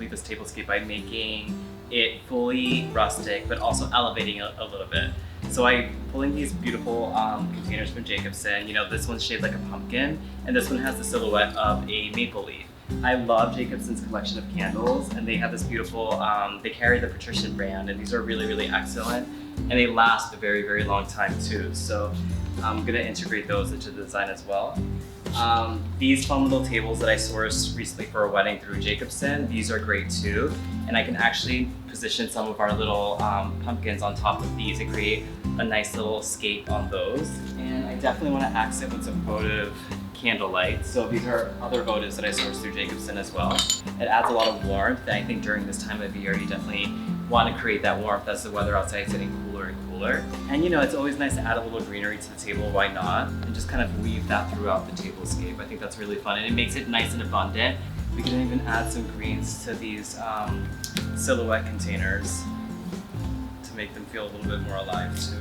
complete this tablescape by making it fully rustic, but also elevating it a little bit. So I'm pulling these beautiful containers from Jacobson. You know, this one's shaped like a pumpkin, and this one has the silhouette of a maple leaf. I love Jacobson's collection of candles, and they have this beautiful, they carry the Patrician brand, and these are really, really excellent, and they last a very, very long time too. So I'm gonna integrate those into the design as well. These fun little tables that I sourced recently for a wedding through Jacobson, these are great too. And I can actually position some of our little pumpkins on top of these and create a nice little scape on those. And I definitely want to accent with some votive candlelight. So these are other votives that I sourced through Jacobson as well. It adds a lot of warmth, and I think during this time of year, you definitely want to create that warmth as the weather outside is getting cooler and cooler. And you know, it's always nice to add a little greenery to the table, why not? And just kind of weave that throughout the tablescape. I think that's really fun, and it makes it nice and abundant. We can even add some greens to these silhouette containers to make them feel a little bit more alive too.